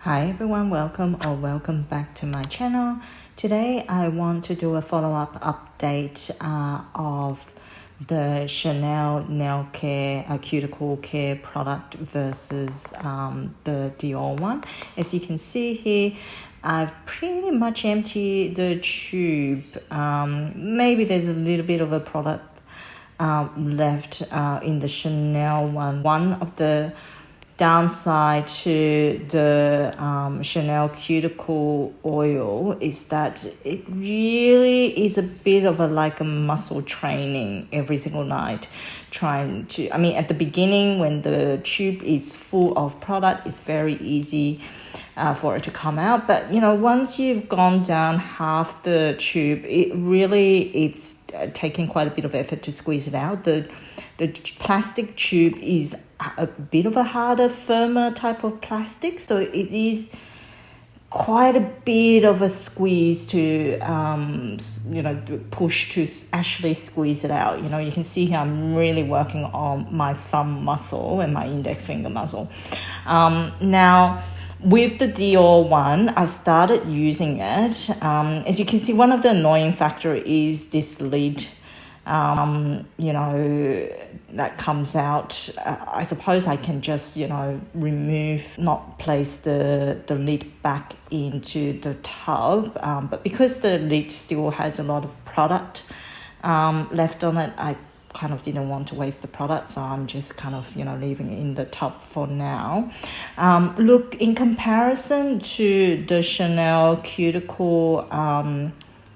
Hi everyone, welcome back to my channel. Today I want to do a follow-up update of the Chanel nail care cuticle care product versus the Dior one. As you can see here, I've pretty much emptied the tube. Maybe there's a little bit of a product left in the Chanel one. One of the downside to the Chanel Cuticle oil is that it really is a bit of like a muscle training every single night. At the beginning when the tube is full of product, it's very easy for it to come out. But once you've gone down half the tube, it's taking quite a bit of effort to squeeze it out. The plastic tube is a bit of a harder, firmer type of plastic, so it is quite a bit of a squeeze to push to actually squeeze it out. You can see here I'm really working on my thumb muscle and my index finger muscle. Now with the Dior one, I've started using it. As you can see, one of the annoying factor is this lid that comes out. I suppose I can just not place the lid back into the tub, but because the lid still has a lot of product left on it, I kind of didn't want to waste the product, so I'm just kind of leaving it in the tub for now. Look, in comparison to the Chanel Cuticle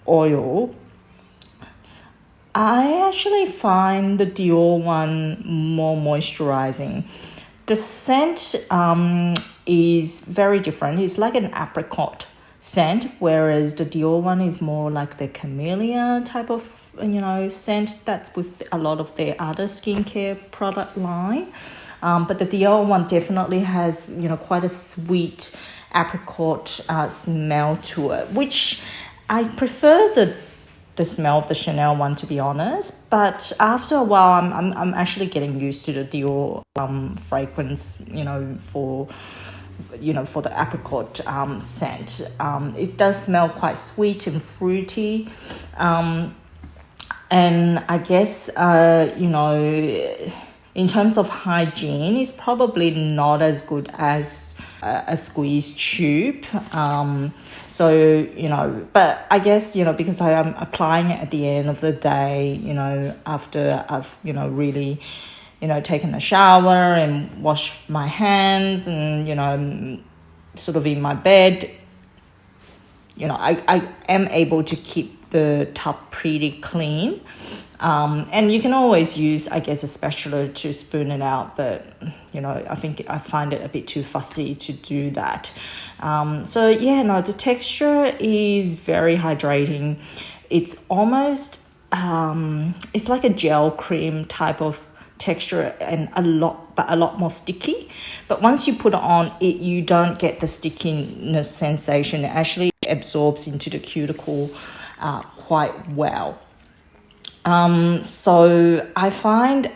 oil, I actually find the Dior one more moisturizing. The scent is very different. It's like an apricot scent, whereas the Dior one is more like the camellia type of scent that's with a lot of their other skincare product line. But the Dior one definitely has quite a sweet apricot smell to it, which I prefer the smell of the Chanel one, to be honest. But after a while, I'm actually getting used to the Dior fragrance, for the apricot scent. It does smell quite sweet and fruity. And I guess, in terms of hygiene, it's probably not as good as a squeeze tube. But I guess, because I am applying it at the end of the day, after I've, really, taken a shower and washed my hands and, sort of in my bed, I am able to keep the tub pretty clean. And you can always use, I guess, a spatula to spoon it out, but I think I find it a bit too fussy to do that. The texture is very hydrating. It's almost it's like a gel cream type of texture, and a lot more sticky. But once you put it on, you don't get the stickiness sensation. It actually absorbs into the cuticle quite well. So I find,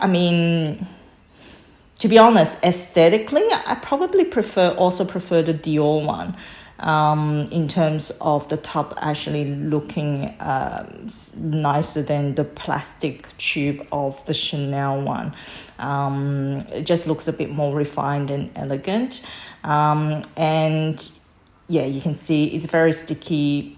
to be honest, aesthetically, I probably prefer the Dior one, in terms of the tub actually looking nicer than the plastic tube of the Chanel one. It just looks a bit more refined and elegant. And yeah, you can see it's very sticky.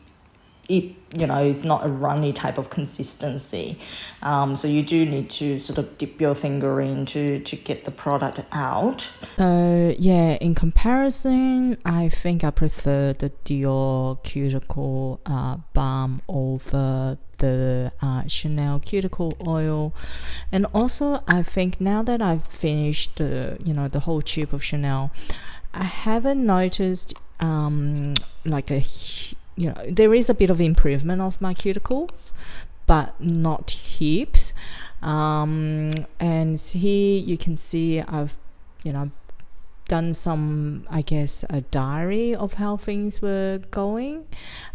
It's not a runny type of consistency. So you do need to sort of dip your finger in to get the product out. So yeah, in comparison, I think I prefer the Dior Cuticle balm over the Chanel Cuticle oil. And also, I think now that I've finished the whole tube of Chanel, I haven't noticed there is a bit of improvement of my cuticles, but not heaps. And here you can see I've done some, I guess, a diary of how things were going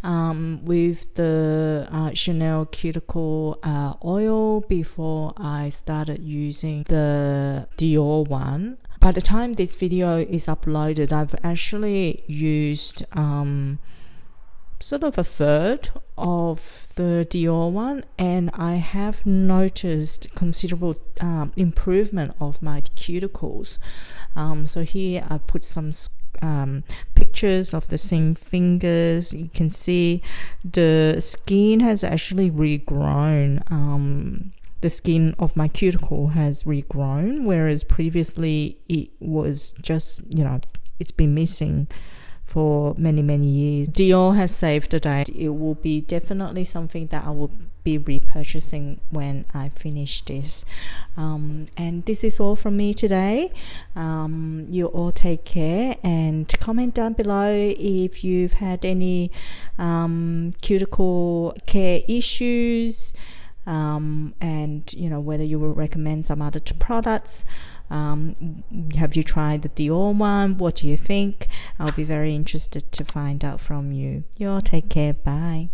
with the Chanel Cuticle oil before I started using the Dior one. by the time this video is uploaded, I've actually used sort of a third of the Dior one, and I have noticed considerable improvement of my cuticles. So here I put some pictures of the same fingers. You can see the skin has actually regrown. The skin of my cuticle has regrown, whereas previously it was just, it's been missing for many years. Dior has saved the day. It will be definitely something that I will be repurchasing when I finish this. And this is all from me today. You all take care, and comment down below if you've had any cuticle care issues, and whether you will recommend some other products. Have you tried the Dior one? What do you think? I'll be very interested to find out from you. You all take care. Bye.